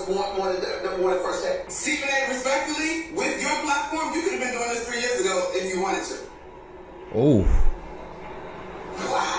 more than first set. Stephen A, respectfully, with your platform, you could have been doing this 3 years ago if you wanted to. Oh. Wow.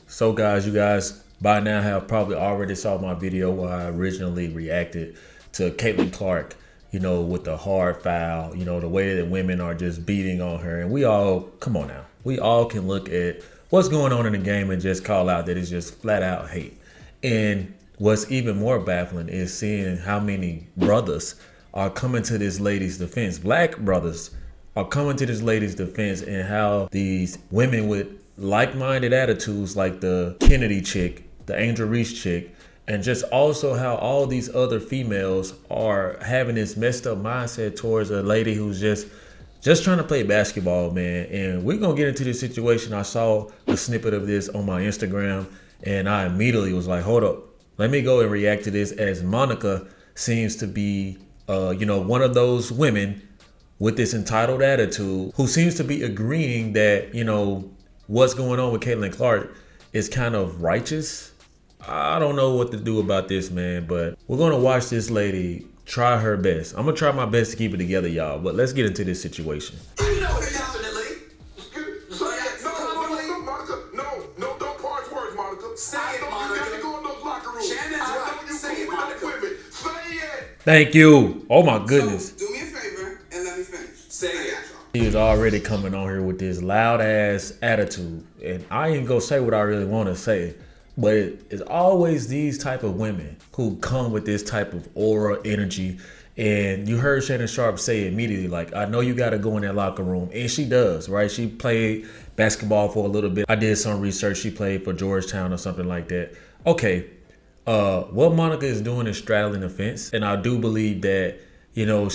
So guys, you guys by now have probably already saw my video where I originally reacted to Caitlin Clark, you know, with the hard foul, you know, the way that women are just beating on her. And we all, come on now, we all can look at what's going on in the game and just call out that it's just flat out hate. And what's even more baffling is seeing how many brothers are coming to this lady's defense. Black brothers are coming to this lady's defense, and how these women with like-minded attitudes like the Kennedy chick, the Angel Reese chick, and just also how all these other females are having this messed up mindset towards a lady who's just trying to play basketball, man. And we're going to get into this situation. I saw a snippet of this on my Instagram, and I immediately was like, hold up, let me go and react to this, as Monica seems to be, you know, one of those women with this entitled attitude who seems to be agreeing that, you know, what's going on with Caitlin Clark is kind of righteous. I don't know what to do about this, man, but we're going to watch this lady try her best. I'm going to try my best to keep it together, y'all, but let's get into this situation. You know it, definitely. No, don't parse words, Monica. Say it, Monica. You got to go in those locker rooms. Shannon's right. Say it, Monica. Say it. Thank you. Oh my goodness. So, do me a favor and let me finish. Say it. He is already coming on here with this loud ass attitude, and I ain't gonna say what I really want to say, but it's always these type of women who come with this type of aura, energy. And you heard Shannon Sharp say immediately, like, I know you got to go in that locker room, and she does, right? She played basketball for a little bit. I did some research. She played for Georgetown or something like that. Okay, what Monica is doing is straddling the fence, and I do believe that, you know,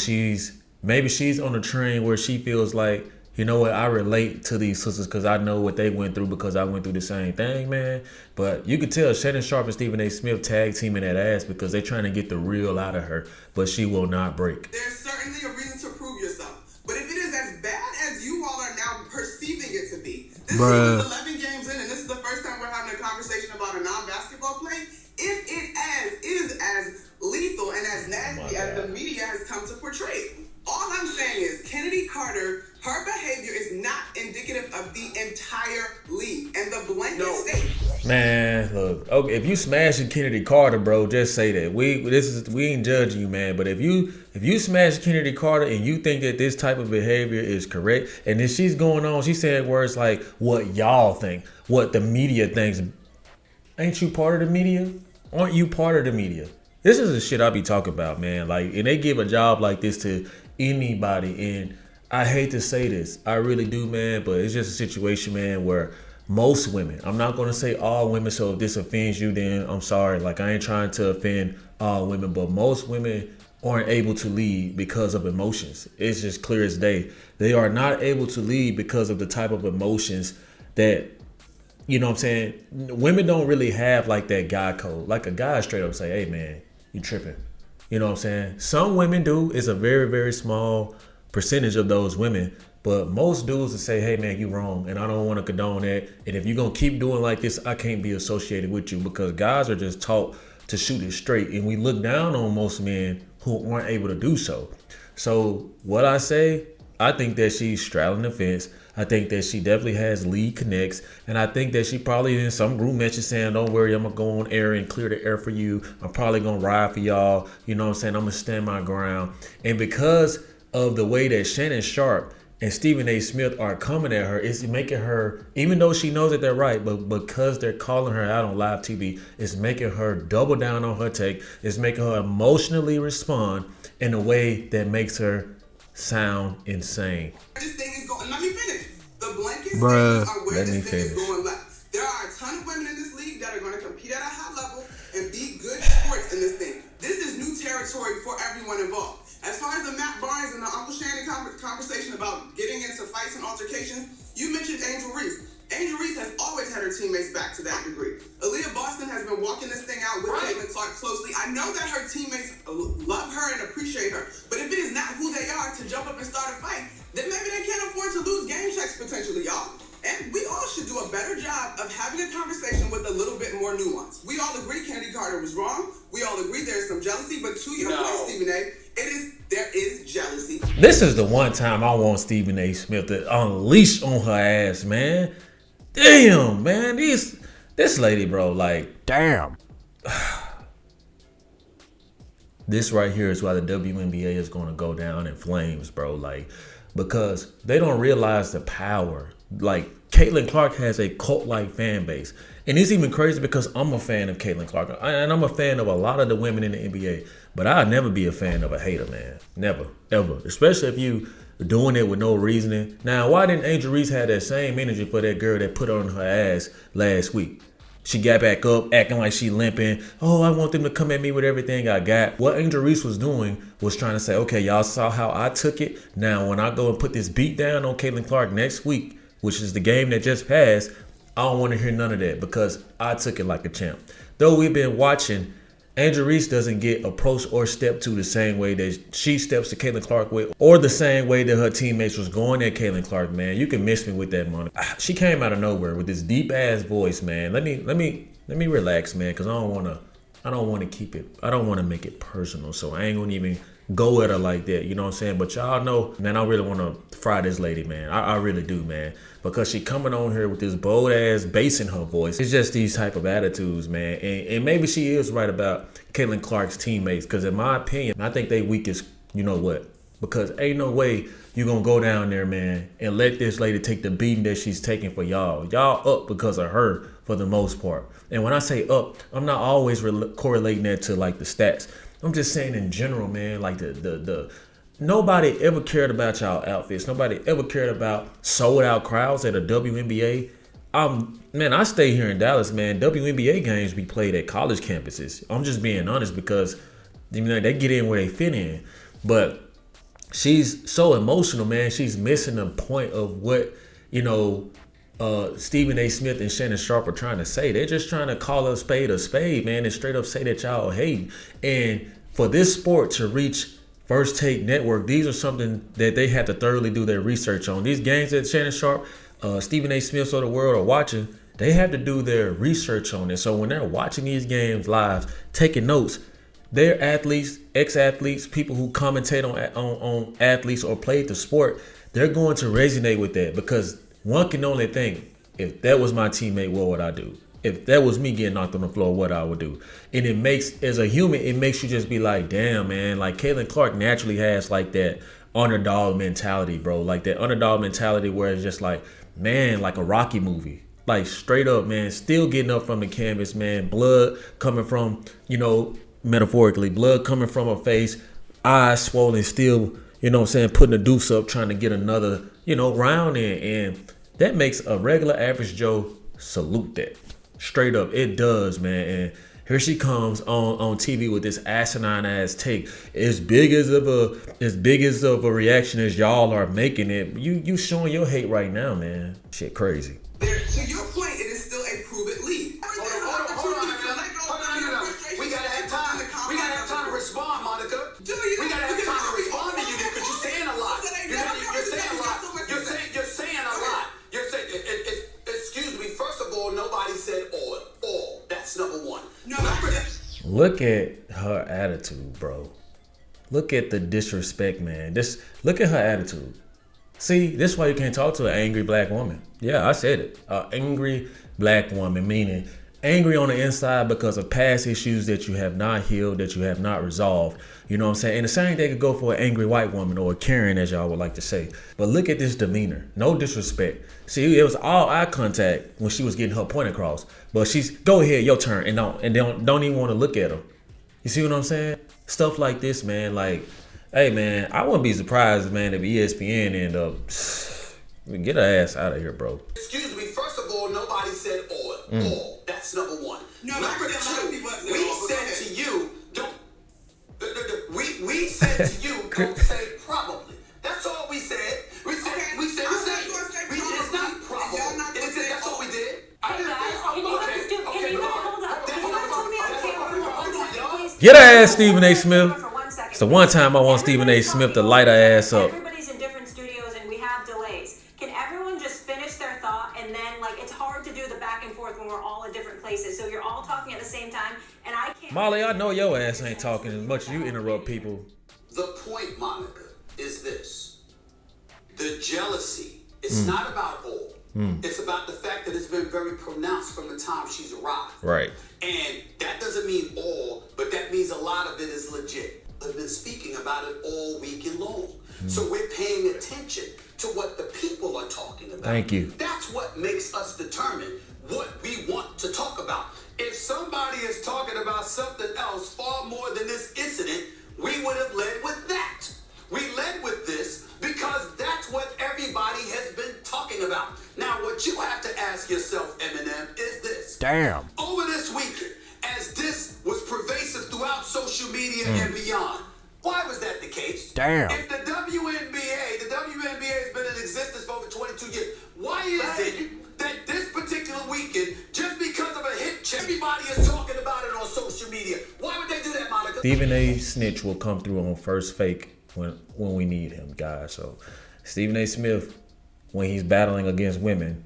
maybe she's on a train where she feels like, you know what, I relate to these sisters because I know what they went through because I went through the same thing, man. But you could tell Shannon Sharp and Stephen A. Smith tag teaming that ass because they're trying to get the real out of her, but she will not break. There's certainly a reason to prove yourself, but if it is as bad as you all are now perceiving it to be, this Bruh. is 11 games in, and this is the first time we're having a conversation about a non-basketball play. If it is as lethal and as nasty as the media has come to portray it. All I'm saying is Kennedy Carter, her behavior is not indicative of the entire league. And the blanket statement. Man, look, okay, if you smashing Kennedy Carter, bro, just say that. We ain't judging you, man. But if you smash Kennedy Carter and you think that this type of behavior is correct, and then she's going on, she's saying words like what y'all think, what the media thinks. Ain't you part of the media? Aren't you part of the media? This is the shit I be talking about, man. Like, and they give a job like this to anybody, and I hate to say this, I really do, man, but it's just a situation, man, where most women, I'm not going to say all women, so if this offends you, then I'm sorry. Like, I ain't trying to offend all women, but most women aren't able to lead because of emotions. It's just clear as day. They are not able to lead because of the type of emotions that, you know what I'm saying, women don't really have like that guy code. Like a guy straight up say, hey, man, you tripping. You know what I'm saying? Some women do. It's a very, very small percentage of those women. But most dudes will say, hey, man, you wrong. And I don't want to condone that. And if you're going to keep doing like this, I can't be associated with you, because guys are just taught to shoot it straight. And we look down on most men who aren't able to do so. So what I say, I think that she's straddling the fence. I think that she definitely has lead connects. And I think that she probably in some group message saying, don't worry, I'm going to go on air and clear the air for you. I'm probably going to ride for y'all. You know what I'm saying? I'm going to stand my ground. And because of the way that Shannon Sharp and Stephen A. Smith are coming at her, it's making her, even though she knows that they're right, but because they're calling her out on live TV, it's making her double down on her take. It's making her emotionally respond in a way that makes her sound insane. This thing is going, let me finish. The blanket Bruh, statements are where let me this thing is finish. going left. There are a ton of women in this league that are going to compete at a high level and be good sports in this thing. This is new territory for everyone involved. As far as the Matt Barnes and the Uncle Shannon conversation about getting into fights and altercations, you mentioned Angel Reese. Angel Reese has always had her teammates back to that degree. Aaliyah Boston has been walking this thing out with Caitlin Clark closely. I know that her teammates love her and appreciate her, but if it is not who they are to jump up and start a fight, then maybe they can't afford to lose game checks potentially, y'all. And we all should do a better job of having a conversation with a little bit more nuance. We all agree Kennedy Carter was wrong. We all agree there is some jealousy, but to your point, Stephen A., there is jealousy. This is the one time I want Stephen A. Smith to unleash on her ass, man. Damn, man. This lady, bro, like, damn. This right here is why the WNBA is going to go down in flames, bro. Like, because they don't realize the power. Like, Caitlin Clark has a cult-like fan base. And it's even crazy because I'm a fan of Caitlin Clark. And I'm a fan of a lot of the women in the NBA. But I'll never be a fan of a hater, man. Never, ever. Especially if you doing it with no reasoning. Now, why didn't Angel Reese have that same energy for that girl that put on her ass last week? She got back up, acting like she limping. Oh, I want them to come at me with everything I got. What Angel Reese was doing was trying to say, okay, y'all saw how I took it. Now, when I go and put this beat down on Caitlin Clark next week, which is the game that just passed, I don't want to hear none of that because I took it like a champ. Though we've been watching, Angel Reese doesn't get approached or stepped to the same way that she steps to Caitlin Clark with, or the same way that her teammates was going at Caitlin Clark, man. You can miss me with that, money. She came out of nowhere with this deep ass voice, man. Let me relax, man, because I don't want to make it personal. So I ain't gonna even go at her like that, you know what I'm saying? But y'all know, man, I really want to fry this lady, man. I really do, man. Because she coming on here with this bold ass bass in her voice. It's just these type of attitudes, man. And maybe she is right about Caitlin Clark's teammates. Because in my opinion, I think they weakest, you know what? Because ain't no way you gonna go down there, man, and let this lady take the beating that she's taking for y'all. Y'all up because of her for the most part. And when I say up, I'm not always correlating that to like the stats. I'm just saying in general, man, like the nobody ever cared about y'all outfits. Nobody ever cared about sold out crowds at a WNBA. Man, I stay here in Dallas, man. WNBA games be played at college campuses. I'm just being honest because you know, they get in where they fit in. But she's so emotional, man. She's missing the point of what, you know, Stephen A. Smith and Shannon Sharp are trying to say. They're just trying to call a spade, man, and straight up say that y'all hate. And for this sport to reach First Take Network, these are something that they have to thoroughly do their research on. These games that Shannon Sharp, Stephen A. Smith of the world are watching, they have to do their research on it. So when they're watching these games live, taking notes, they're athletes, ex-athletes, people who commentate on athletes or played the sport, they're going to resonate with that because one can only think, if that was my teammate, what would I do? If that was me getting knocked on the floor, what I would do? And it makes, as a human, it makes you just be like, damn, man, like Caitlin Clark naturally has like that underdog mentality, bro. Like that underdog mentality where it's just like, man, like a Rocky movie. Like straight up, man, still getting up from the canvas, man. Blood coming from, you know, metaphorically, blood coming from her face, eyes swollen, still, you know what I'm saying, putting the deuce up, trying to get another, you know, round in. And that makes a regular average Joe salute that. Straight up, it does, man. And here she comes on TV with this asinine ass take. As big as of a reaction as y'all are making it, you showing your hate right now, man. Shit crazy. To your point, it is still a prove it lead. Hold on, we gotta have time. We gotta have time to respond, Monica. We gotta have time to respond to you because you're saying a lot. You're saying a lot. You're saying a lot. You're saying, excuse me, first of all, nobody said all. That's number one. Look at her attitude, bro. Look at the disrespect, man. Look at her attitude. See, this is why you can't talk to an angry black woman. Yeah, I said it. An angry black woman, meaning angry on the inside because of past issues that you have not healed, that you have not resolved. You know what I'm saying? And the same thing could go for an angry white woman or a Karen, as y'all would like to say. But look at this demeanor. No disrespect. See, it was all eye contact when she was getting her point across. But she's, go ahead, your turn, and don't even want to look at her. You see what I'm saying? Stuff like this, man. Like, hey, man, I wouldn't be surprised, man, if ESPN end up get her ass out of here, bro. Excuse me, first of all, nobody said all. That's number one. Number two, we said to you, don't. We said to you, don't say probably. That's all we said. We said. It's not probably. That's all we did. Hey guys, can you guys hold up? Can you guys hold me on camera for 1 second, please? Get her ass, Stephen A. Smith. It's the one time I want Stephen A. Smith to light her ass up. Everybody's in different studios and we have delays. Can everyone just finish their thought? And then, like, it's hard to do the back and forth when we're all in different places. So you're all talking at the same time, and I can't. Molly, I know your ass ain't talking as much as you interrupt people. The point, Monica, is this. The jealousy, it's not about all. It's about the fact that it's been very pronounced from the time she's arrived. Right. And that doesn't mean all, but that means a lot of it is legit. I've been speaking about it all weekend long. So we're paying attention to what the people are talking about. Thank you. That's what makes us determine what we want to talk about. If somebody is talking about something else far more than this incident, we would have led with that. We led with this because that's what everybody has been talking about. Now, what you have to ask yourself, Eminem, is this. Damn. Over this weekend, as this was pervasive throughout social media and beyond, why was that the case? Damn. If the WNBA has been in existence for over 22 years, why is it that this particular weekend, just because of a hit check, everybody is talking about it on social media? Why would they do that, Monica? Stephen A. Snitch will come through on First Fake when we need him, guys. So Stephen A. Smith, when he's battling against women,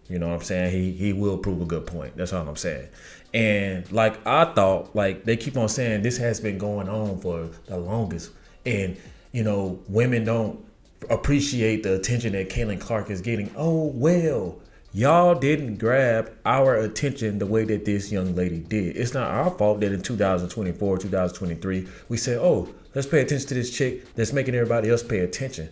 you know what I'm saying, he will prove a good point. That's all I'm saying. And like I thought, like they keep on saying this has been going on for the longest. And, you know, women don't appreciate the attention that Caitlin Clark is getting. Oh, well, y'all didn't grab our attention the way that this young lady did. It's not our fault that in 2024, 2023, we said, oh, let's pay attention to this chick that's making everybody else pay attention.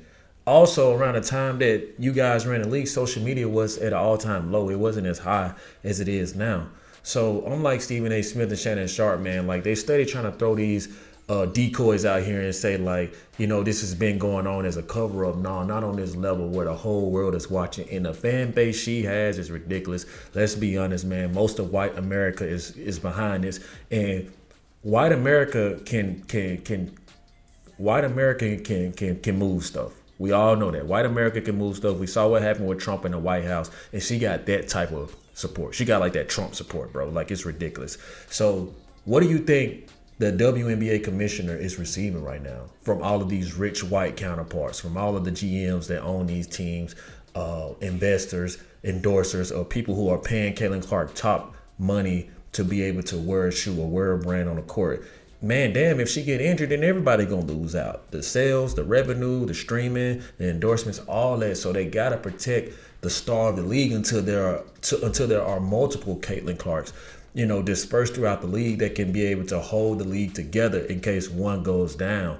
Also, around the time that you guys ran the league, social media was at an all-time low. It wasn't as high as it is now. So unlike Stephen A. Smith and Shannon Sharp, man, like they steady trying to throw these decoys out here and say like, you know, this has been going on as a cover up. No, not on this level where the whole world is watching. And the fan base she has is ridiculous. Let's be honest, man. Most of white America is behind this, and white America can move stuff. We all know that white America can move stuff. We saw what happened with Trump in the White House, and she got that type of support. She got like that Trump support, bro. Like it's ridiculous. So what do you think the WNBA commissioner is receiving right now from all of these rich white counterparts, from all of the GMs that own these teams, investors, endorsers, or people who are paying Caitlin Clark top money to be able to wear a shoe or wear a brand on the court? Man, damn, if she get injured, then everybody gonna lose out. The sales, the revenue, the streaming, the endorsements, all that. So they gotta protect the star of the league until there are multiple Caitlin Clarks, you know, dispersed throughout the league that can be able to hold the league together in case one goes down.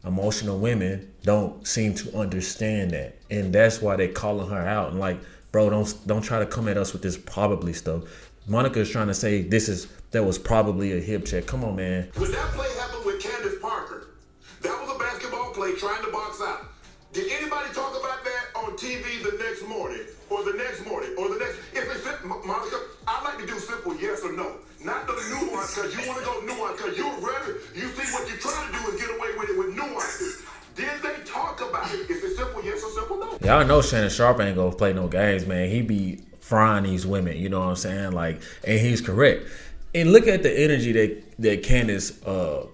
Emotional women don't seem to understand that, and that's why they calling her out. And like, bro, don't try to come at us with this probably stuff. Monica is trying to say that was probably a hip check. Come on, man. When that play happened with Candace Parker, that was a basketball play trying to box out. Did anybody talk about that on TV the next morning, or the next morning, or the next? If it's Monica, I like to do simple yes or no, not the nuance, because you want to go nuance, because you're ready. You see what you're trying to do is get away with it with nuances. Did they talk about it? Is it simple yes or simple no? Y'all know Shannon Sharp ain't gonna play no games, man. He be frying these women, you know what I'm saying? Like, and he's correct. And look at the energy that Candace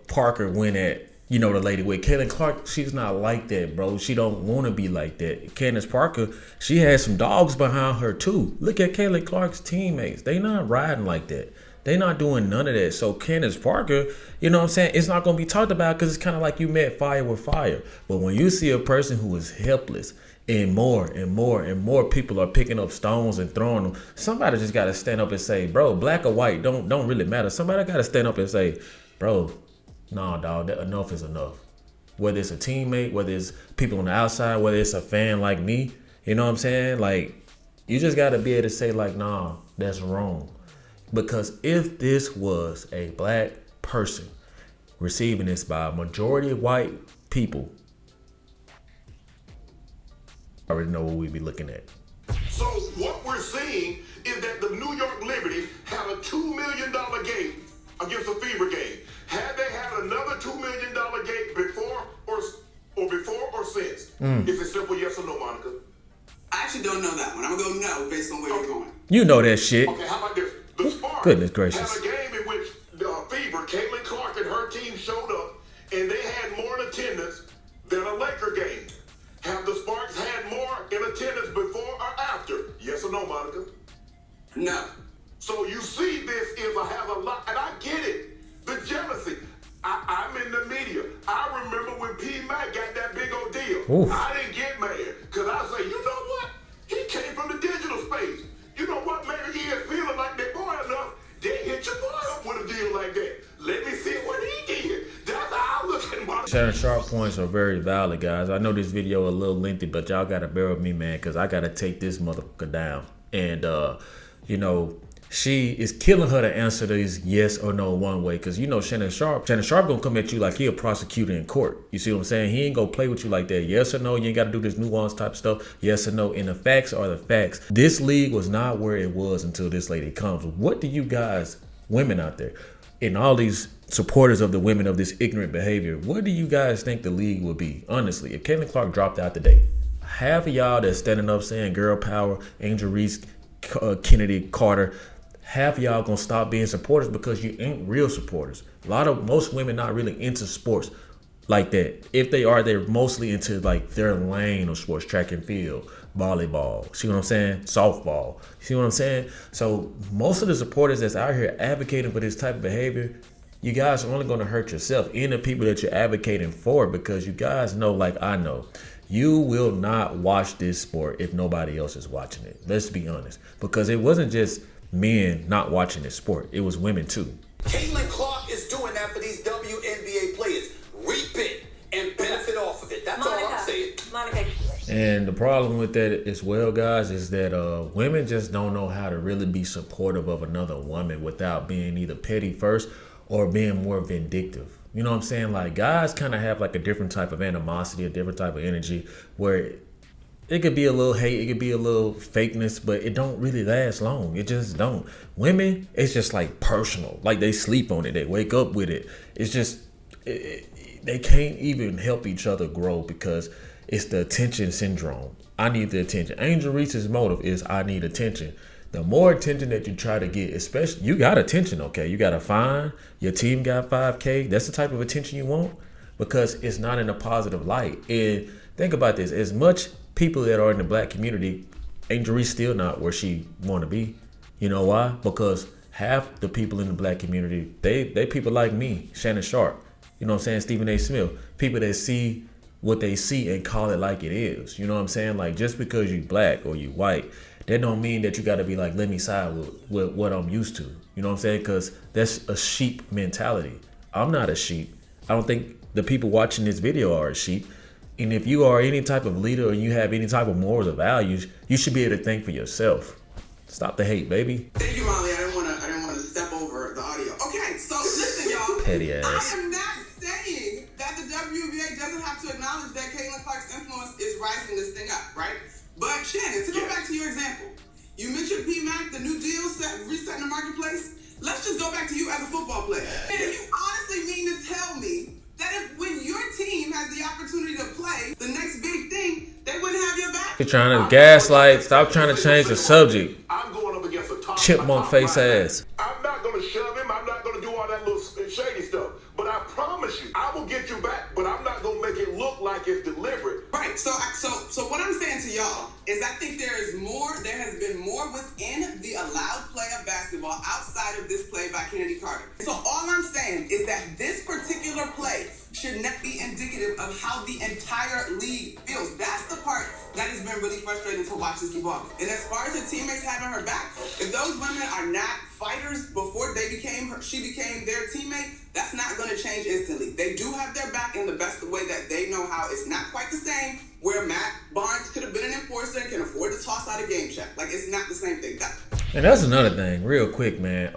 Parker went at, you know, the lady with Caitlin Clark. She's not like that, bro. She don't want to be like that. Candace Parker, she has some dogs behind her too. Look at Caitlin Clark's teammates. They not riding like that. They not doing none of that. So Candace Parker, you know what I'm saying, it's not going to be talked about because it's kind of like you met fire with fire. But when you see a person who is helpless, and more and more and more people are picking up stones and throwing them, somebody just got to stand up and say, bro, black or white don't really matter. Somebody got to stand up and say, bro, nah, dog, enough is enough. Whether it's a teammate, whether it's people on the outside, whether it's a fan like me, you know what I'm saying? Like, you just got to be able to say, like, nah, that's wrong. Because if this was a black person receiving this by a majority of white people, I already know what we'd be looking at. So what we're seeing is that the New York Liberty had a $2 million game against the Fever game. Had they had another $2 million game before or since? Is it simple yes or no, Monica? I actually don't know that one. I'm gonna go no based on where you're going. You know that shit. Okay, how about this? The Sparks Goodness gracious. had a game in which the Fever, Caitlin Clark and her team showed up, and they had more in attendance than a Laker game. Have the Sparks had more in attendance before or after? Yes or no, Monica? No. So you see this is have a lot, and I get it. P-Mac got that big old deal. Oof. I didn't get mad because I say, you know what? He came from the digital space. You know what? Maybe ESPN look like they boy enough. They hit your boy up with a deal like that. Let me see what he did. That's how I look at my. Shannon Sharp points are very valid, guys. I know this video a little lengthy, but y'all gotta bear with me, man, because I gotta take this motherfucker down. And you know, she is killing her to answer these yes or no one way, because you know Shannon Sharp gonna come at you like he a prosecutor in court. You see what I'm saying? He ain't gonna play with you like that. Yes or no. You ain't gotta do this nuance type stuff. Yes or no. And the facts are the facts. This league was not where it was until this lady comes. What do you guys, women out there, and all these supporters of the women of this ignorant behavior, what do you guys think the league would be? Honestly, if Caitlin Clark dropped out today, half of y'all that's standing up saying girl power, Angel Reese, Kennedy Carter, half of y'all gonna stop being supporters because you ain't real supporters. Most women not really into sports like that. If they are, they're mostly into like their lane of sports, track and field, volleyball. See what I'm saying? Softball. See what I'm saying? So most of the supporters that's out here advocating for this type of behavior, you guys are only going to hurt yourself and the people that you're advocating for, because you guys know, like I know, you will not watch this sport if nobody else is watching it. Let's be honest. Because it wasn't just men not watching this sport. It was women too. Caitlin Clark is doing that for these WNBA players. Reap it and benefit off of it. That's all I'm saying. Monica. And the problem with that as well, guys, is that women just don't know how to really be supportive of another woman without being either petty first or being more vindictive. You know what I'm saying? Like, guys kind of have like a different type of animosity, a different type of energy, where it could be a little hate, it could be a little fakeness, but it don't really last long. It just don't. Women, it's just like personal. Like, they sleep on it, they wake up with it. It's just, they can't even help each other grow because it's the attention syndrome. I need the attention. Angel Reese's motive is I need attention. The more attention that you try to get, especially, you got attention, okay? You got a fine, your team got 5K. That's the type of attention you want, because it's not in a positive light. And think about this. As much people that are in the black community, Angel Reese still not where she want to be. You know why? Because half the people in the black community, they people like me, Shannon Sharp, you know what I'm saying, Stephen A. Smith, people that see what they see and call it like it is. You know what I'm saying? Like, just because you black or you white, that don't mean that you got to be like, let me side with what I'm used to. You know what I'm saying? Because that's a sheep mentality. I'm not a sheep. I don't think the people watching this video are a sheep. And if you are any type of leader or you have any type of morals or values, you should be able to think for yourself. Stop the hate, baby. Thank you, Molly. I didn't want to step over the audio. Okay, so listen, y'all. Petty ass. I am not saying that the WNBA doesn't have to acknowledge that Caitlin Clark's influence is rising this thing up, right? But Shannon, to go back to your example, you mentioned P-Mac, the new deal resetting the marketplace. Let's just go back to you as a football player. And you honestly mean to tell me that if when your team has the opportunity to play the next big thing, they wouldn't have your back? You're trying to gaslight. Stop trying to change the subject. I'm going up against a top Chipmunk face ass. I'm not going to shove him. I'm not going to do all that little shady stuff. But I promise you, I will get you back. But I'm not going to make it look like it's deliberate. Right. So what I'm saying to y'all is I think there has been more within the allowed play of basketball outside of this play by Kennedy Carter. So all I'm saying is that this particular play should not be indicative of how the entire league feels. That's the part that has been really frustrating to watch this evolve. And as far as her teammates having her back, if those women are not fighters before she became their teammate, that's not going to change instantly. They do have their back in the best way that they know how. It's not quite the same where Matt Barnes could have been an enforcer and can afford to toss out a game check. Like, it's not the same thing. And that's another thing, real quick, man.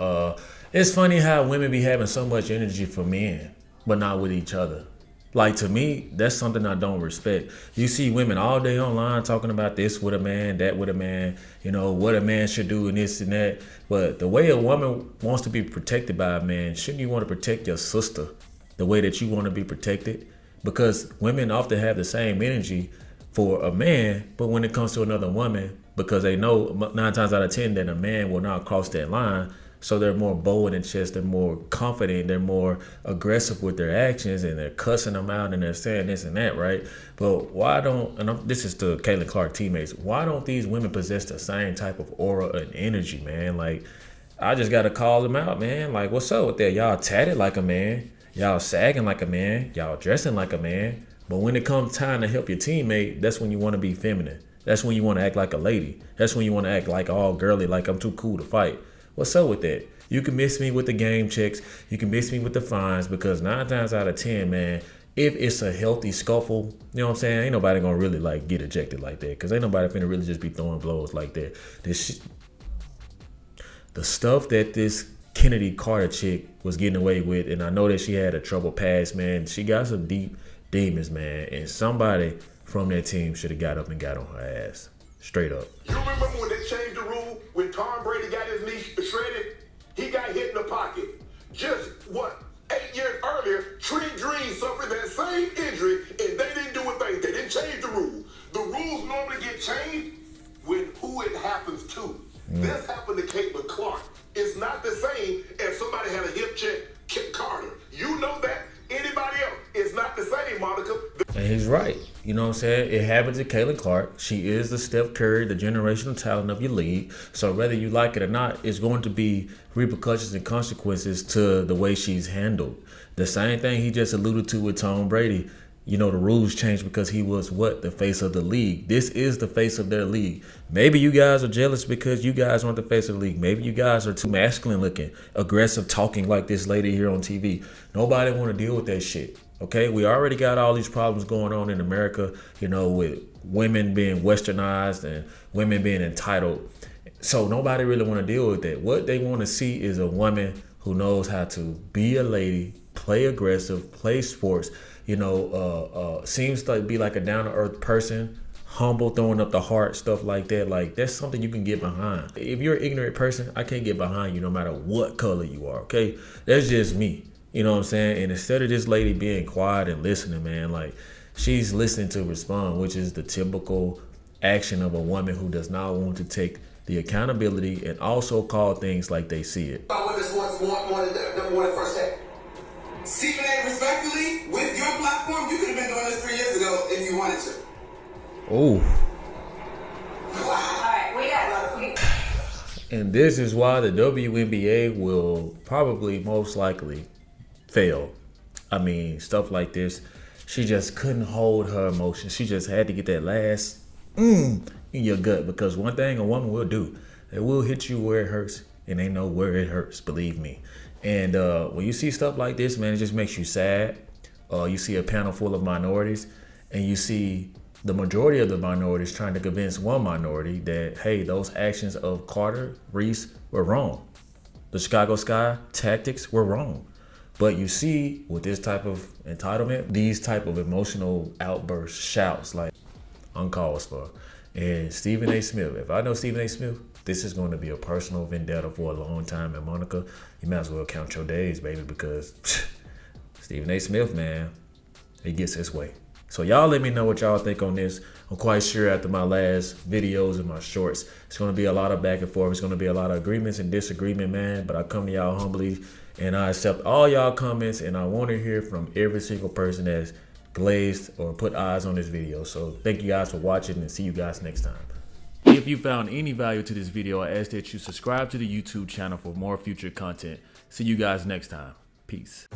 It's funny how women be having so much energy for men, but not with each other. Like, to me, that's something I don't respect. You see women all day online talking about this with a man, that with a man, you know, what a man should do and this and that. But the way a woman wants to be protected by a man, shouldn't you want to protect your sister the way that you want to be protected? Because women often have the same energy for a man, but when it comes to another woman, because they know 9 times out of 10 that a man will not cross that line, so they're more bold in chest, they're more confident, they're more aggressive with their actions, and they're cussing them out and they're saying this and that, right? But why don't, this is to Caitlin Clark teammates, why don't these women possess the same type of aura and energy, man? Like, I just got to call them out, man. Like, what's up with that? Y'all tatted like a man. Y'all sagging like a man. Y'all dressing like a man. But when it comes time to help your teammate, that's when you want to be feminine. That's when you want to act like a lady. That's when you want to act like all girly, like I'm too cool to fight. What's up with that? You can miss me with the game checks. You can miss me with the fines, because 9 times out of 10, man, if it's a healthy scuffle, you know what I'm saying? Ain't nobody gonna really like get ejected like that, because ain't nobody finna really just be throwing blows like that. The stuff that this Kennedy Carter chick was getting away with, and I know that she had a troubled past, man. She got some deep demons, man, and somebody from that team should have got up and got on her ass. Straight up. You remember when they changed the rule when Tom Brady got his knee shredded? He got hit in the pocket. Just, 8 years earlier, Trent Green suffered that same injury, and they didn't do a thing. They didn't change the rule. The rules normally get changed when who it happens to. This happened to Caitlin Clark. It's not the same as somebody had a hip check, Kip Carter. You know that. Anybody else? It's not the same, Monica. And he's right. You know what I'm saying? It happened to Caitlin Clark. She is the Steph Curry, the generational talent of your league. So whether you like it or not, it's going to be repercussions and consequences to the way she's handled. The same thing he just alluded to with Tom Brady. You know, the rules changed because he was the face of the league. This is the face of their league. Maybe you guys are jealous because you guys aren't the face of the league. Maybe you guys are too masculine looking, aggressive talking like this lady here on TV. Nobody want to deal with that shit. Okay, we already got all these problems going on in America, you know, with women being westernized and women being entitled. So nobody really want to deal with that. What they want to see is a woman who knows how to be a lady, play aggressive, play sports, you know, seems to be like a down-to-earth person, humble, throwing up the heart, stuff like that. Like, that's something you can get behind. If you're an ignorant person, I can't get behind you no matter what color you are, okay? That's just me. You know what I'm saying? And instead of this lady being quiet and listening, man, like, she's listening to respond, which is the typical action of a woman who does not want to take the accountability and also call things like they see it. More than first set. Stephen A, respectfully, with your platform, you could have been doing this 3 years ago if you wanted to. Oh. Alright, we got And this is why the WNBA will probably most likely fail. I mean, stuff like this, she just couldn't hold her emotions. She just had to get that last in your gut, because one thing a woman will do, it will hit you where it hurts, and they know where it hurts, believe me. And when you see stuff like this, man, it just makes you sad. You see a panel full of minorities, and you see the majority of the minorities trying to convince one minority that, hey, those actions of Carter Reese were wrong. The Chicago Sky tactics were wrong. But you see, with this type of entitlement, these type of emotional outbursts, shouts, like uncalled for. And Stephen A. Smith, if I know Stephen A. Smith, this is going to be a personal vendetta for a long time. And Monica, you might as well count your days, baby, because Stephen A. Smith, man, he gets his way. So y'all let me know what y'all think on this. I'm quite sure after my last videos and my shorts, it's going to be a lot of back and forth. It's going to be a lot of agreements and disagreement, man. But I come to y'all humbly, and I accept all y'all comments, and I want to hear from every single person that's glazed or put eyes on this video. So thank you guys for watching, and see you guys next time. If you found any value to this video, I ask that you subscribe to the YouTube channel for more future content. See you guys next time. Peace.